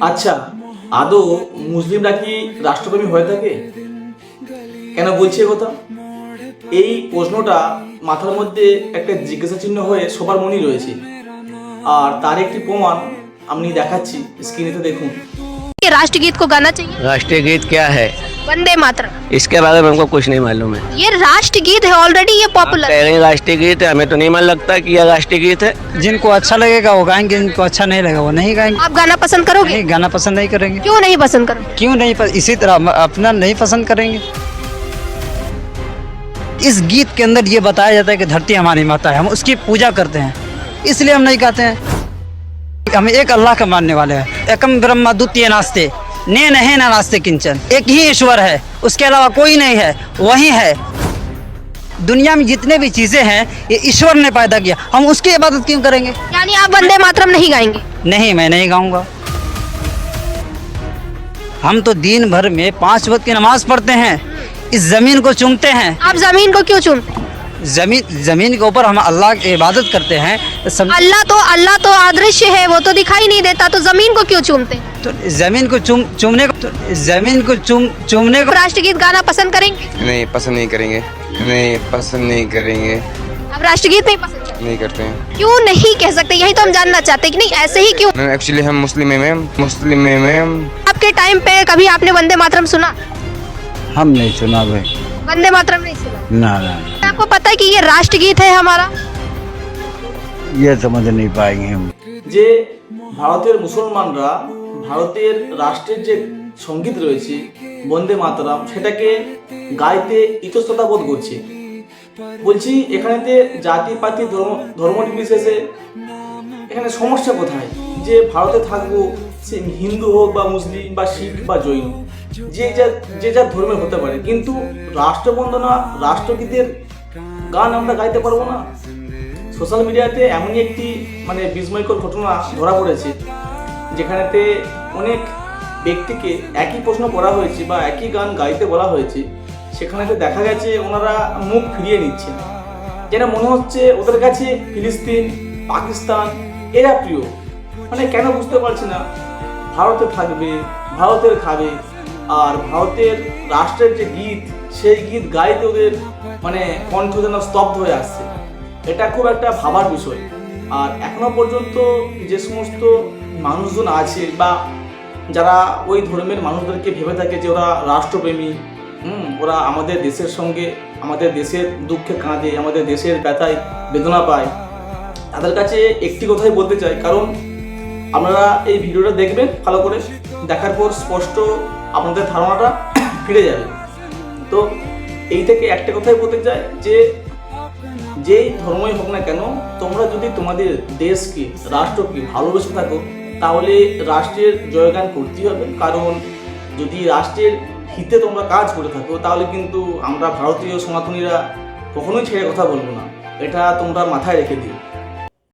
আচ্ছা, আদৌ মুসলিমরা কি রাষ্ট্রপ্রেমী হয়ে থাকে? কেন বলছি এ কথা? এই প্রশ্নটা মাথার মধ্যে একটা জিজ্ঞাসা চিহ্ন হয়ে সবার মনেই রয়েছে। আর তার একটি প্রমাণ আমি দেখাচ্ছি, স্ক্রিনেতে দেখুন। ये राष्ट्रगीत को गाना चाहिए। राष्ट्रीय गीत क्या है? वंदे मातरम। इसके बारे में हमको कुछ नहीं मालूम है। ये राष्ट्रगीत है, ऑलरेडी ये आप पॉपुलर कह रहे हैं राष्ट्रीय गीत है, हमें तो नहीं मन लगता कि यह राष्ट्रीय गीत है। जिनको अच्छा लगेगा वो गाएंगे, जिनको अच्छा नहीं लगेगा वो नहीं गाएंगे। आप गाना पसंद करोगे? नहीं, गाना पसंद नहीं करेंगे। क्यों नहीं पसंद करोगे? क्यों नहीं इसी तरह हम अपना नहीं पसंद करेंगे। इस गीत के अंदर ये बताया जाता है कि धरती हमारी माता है, हम उसकी पूजा करते हैं, इसलिए हम नहीं गाते हैं। हम एक अल्लाह का मानने वाले हैं। एकम ब्रह्मा द्वितीय नास्ते ने नहीं ना नास्ते किंचन। एक ही ईश्वर है, उसके अलावा कोई नहीं है, वही है। दुनिया में जितने भी चीजें हैं ये ईश्वर ने पैदा किया, हम उसकी इबादत क्यों करेंगे? यानी आप वंदे मातरम नहीं गाएंगे? नहीं, मैं नहीं गाऊंगा। हम तो दिन भर में 5 वक्त की नमाज पढ़ते हैं, इस जमीन को चूमते हैं। आप जमीन को क्यों चूमते हैं? जमीन के ऊपर हम अल्लाह की इबादत करते हैं। अल्लाह तो अदृश्य है, वो तो दिखाई नहीं देता, तो जमीन को क्यों चूमते हैं? तो जमीन को चूमने को राष्ट्रगीत गाना पसंद करेंगे? नहीं, पसंद नहीं करेंगे। नहीं, पसंद नहीं करेंगे। आप राष्ट्रगीत नहीं पसंद करते? नहीं करते हैं। क्यों नहीं कह सकते, यही तो हम जानना चाहते हैं कि नहीं ऐसे ही क्यों? मैम एक्चुअली हम मुस्लिम हैं मैम। आपके टाइम पे कभी आपने वंदे मातरम सुना? हम नहीं सुना भाई। वंदे मातरम नहीं सुना? ना ना, आपको पता है कि ये राष्ट्रगीत है हमारा? ये समझ नहीं पाएंगे हम। যে ভারতের মুসলমানরা ভারতের রাষ্ট্রের যে সঙ্গীত রয়েছে বন্দে মাতরম, সেটাকে গাইতে ইতস্ততা বোধ করছে। বলছি, এখানেতে জাতি পাতি ধর্ম নির্বিশেষে এখানে সমস্যা কোথায়? যে ভারতে থাকবো, সে হিন্দু হোক বা মুসলিম বা শিখ বা জৈন, যে যা ধর্মের হতে পারে, কিন্তু রাষ্ট্রবন্দনা রাষ্ট্রগীতের গান আমরা গাইতে পারবো না? সোশ্যাল মিডিয়াতে এমনই একটি বিস্ময়কর ঘটনা ধরা পড়েছে, যেখানেতে অনেক ব্যক্তিকে একই প্রশ্ন করা হয়েছে বা একই গান গাইতে বলা হয়েছে, সেখানেতে দেখা গেছে ওনারা মুখ ফিরিয়ে নিচ্ছেন। যেন মনে হচ্ছে ওদের কাছে ফিলিস্তিন, পাকিস্তান এরা প্রিয়। কেন বুঝতে পারছি না। ভারতে থাকবে, ভারতের খাবে, আর ভারতের রাষ্ট্রের যে গীত, সেই গীত গাইতে ওদের কণ্ঠ যেন স্তব্ধ হয়ে আসছে। এটা খুব একটা ভাবার বিষয়। আর এখনো পর্যন্ত যে সমস্ত মানুষজন আছে বা যারা ওই ধর্মের মানুষদেরকে ভেবে থাকে যে ওরা রাষ্ট্রপ্রেমী, ওরা আমাদের দেশের সঙ্গে, আমাদের দেশের দুঃখে কাঁদে, আমাদের দেশের ব্যথায় বেদনা পায়, তাদের কাছে একটি কথাই বলতে চাই। কারণ আপনারা এই ভিডিওটা দেখবেন, ভালো করে দেখার পর স্পষ্ট আপনাদের ধারণাটা ফিরে যাবে। তো এই থেকে একটা কথাই বলতে চাই যে যেই ধর্মই হোক না কেন, তোমরা যদি তোমাদের দেশকে, রাষ্ট্রকে ভালোবেসে থাকো, তাহলে রাষ্ট্রের জয়গান করতেই হবে। কারণ যদি রাষ্ট্রের হিতে তোমরা কাজ করে থাকো, তাহলে কিন্তু আমরা ভারতীয় সনাতনীরা কখনোই ছেড়ে কথা বলবো না। এটা তোমরা মাথায় রেখে দিও।